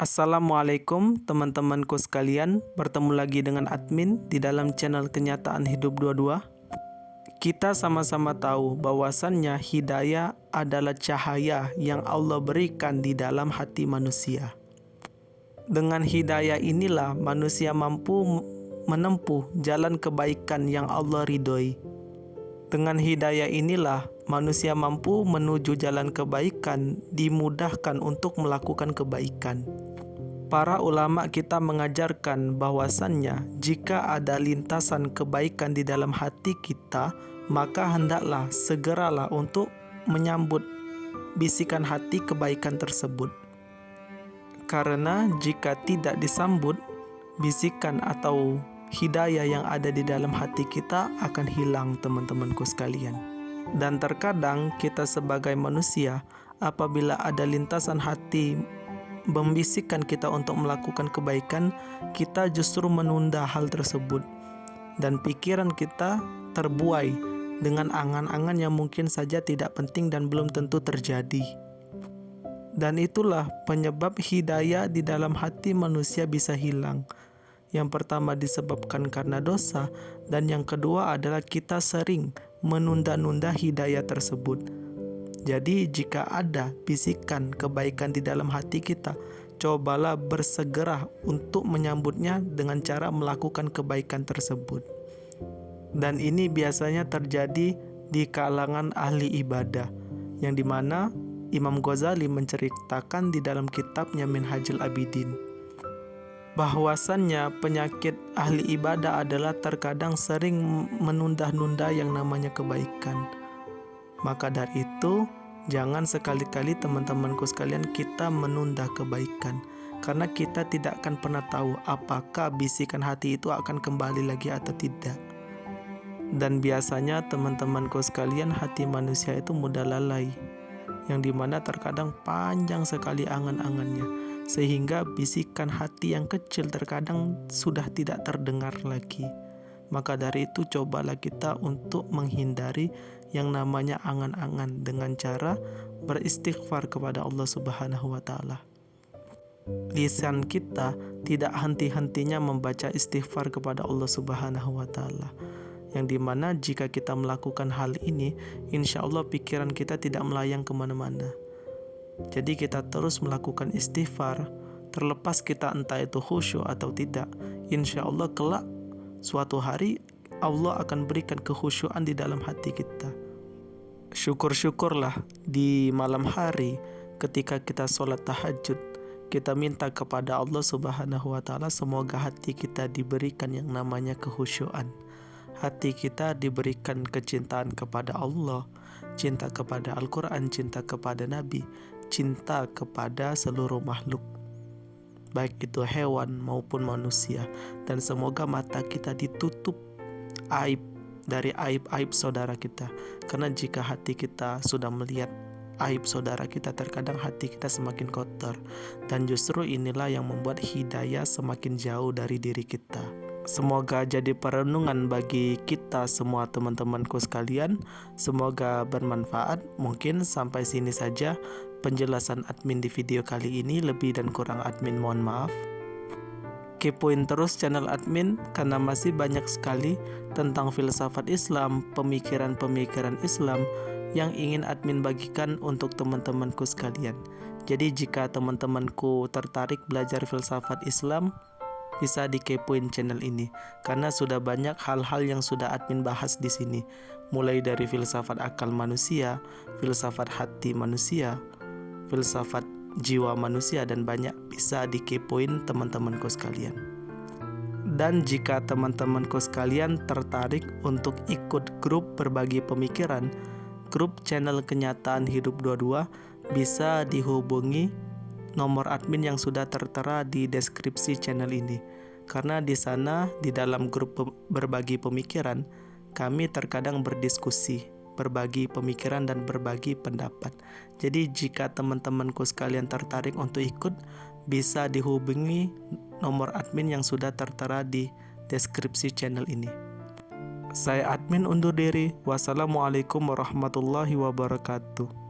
Assalamualaikum teman-temanku sekalian, bertemu lagi dengan admin di dalam channel Kenyataan Hidup 22. Kita sama-sama tahu bahwasannya hidayah adalah cahaya yang Allah berikan di dalam hati manusia. Dengan hidayah inilah manusia mampu menempuh jalan kebaikan yang Allah ridhoi. Dengan hidayah inilah manusia mampu menuju jalan kebaikan, dimudahkan untuk melakukan kebaikan. Para ulama kita mengajarkan bahwasannya jika ada lintasan kebaikan di dalam hati kita, maka hendaklah segeralah untuk menyambut bisikan hati kebaikan tersebut. Karena jika tidak disambut, bisikan atau hidayah yang ada di dalam hati kita akan hilang, teman-temanku sekalian. Dan terkadang kita sebagai manusia, apabila ada lintasan hati membisikkan kita untuk melakukan kebaikan, kita justru menunda hal tersebut. Dan pikiran kita terbuai dengan angan-angan yang mungkin saja tidak penting dan belum tentu terjadi. Dan itulah penyebab hidayah di dalam hati manusia bisa hilang. Yang pertama disebabkan karena dosa, dan yang kedua adalah kita sering menunda-nunda hidayah tersebut. Jadi jika ada bisikan kebaikan di dalam hati kita, cobalah bersegera untuk menyambutnya dengan cara melakukan kebaikan tersebut. Dan ini biasanya terjadi di kalangan ahli ibadah, yang dimana Imam Ghazali menceritakan di dalam kitabnya Minhajul Abidin bahwasannya penyakit ahli ibadah adalah terkadang sering menunda-nunda yang namanya kebaikan. Maka dari itu, jangan sekali-kali teman-temanku sekalian kita menunda kebaikan, karena kita tidak akan pernah tahu apakah bisikan hati itu akan kembali lagi atau tidak. Dan biasanya teman-temanku sekalian, hati manusia itu mudah lalai, yang dimana terkadang panjang sekali angan-angannya, sehingga bisikan hati yang kecil terkadang sudah tidak terdengar lagi. Maka dari itu cobalah kita untuk menghindari yang namanya angan-angan dengan cara beristighfar kepada Allah Subhanahu wa Ta'ala. Lisan kita tidak henti-hentinya membaca istighfar kepada Allah Subhanahu wa Ta'ala, yang dimana jika kita melakukan hal ini, insya Allah pikiran kita tidak melayang kemana-mana. Jadi kita terus melakukan istighfar, terlepas kita entah itu khusyuk atau tidak, insya Allah kelak suatu hari Allah akan berikan kekhusyuan di dalam hati kita. Syukur-syukurlah di malam hari ketika kita sholat tahajud, kita minta kepada Allah Subhanahu wa Ta'ala semoga hati kita diberikan yang namanya kekhusyuan. Hati kita diberikan kecintaan kepada Allah, cinta kepada Al-Quran, cinta kepada Nabi, cinta kepada seluruh makhluk, baik itu hewan maupun manusia. Dan semoga mata kita ditutup aib dari aib-aib saudara kita. Karena jika hati kita sudah melihat aib saudara kita, terkadang hati kita semakin kotor. Dan justru inilah yang membuat hidayah semakin jauh dari diri kita. Semoga jadi perenungan bagi kita semua teman-temanku sekalian. Semoga bermanfaat. Mungkin sampai sini saja penjelasan admin di video kali ini. Lebih dan kurang admin mohon maaf. Kepoin terus channel admin karena masih banyak sekali tentang filsafat Islam, pemikiran-pemikiran Islam yang ingin admin bagikan untuk teman-temanku sekalian. Jadi jika teman-temanku tertarik belajar filsafat Islam, bisa dikepoin channel ini, karena sudah banyak hal-hal yang sudah admin bahas di sini, mulai dari filsafat akal manusia, filsafat hati manusia, filsafat jiwa manusia, dan banyak. Bisa dikepoin teman-temanku sekalian. Dan jika teman-temanku sekalian tertarik untuk ikut grup berbagi pemikiran, grup channel Kenyataan Hidup 22, bisa dihubungi nomor admin yang sudah tertera di deskripsi channel ini. Karena di sana, di dalam grup berbagi pemikiran, kami terkadang berdiskusi, berbagi pemikiran dan berbagi pendapat. Jadi jika teman-temanku sekalian tertarik untuk ikut, bisa dihubungi nomor admin yang sudah tertera di deskripsi channel ini. Saya admin undur diri. Wassalamualaikum warahmatullahi wabarakatuh.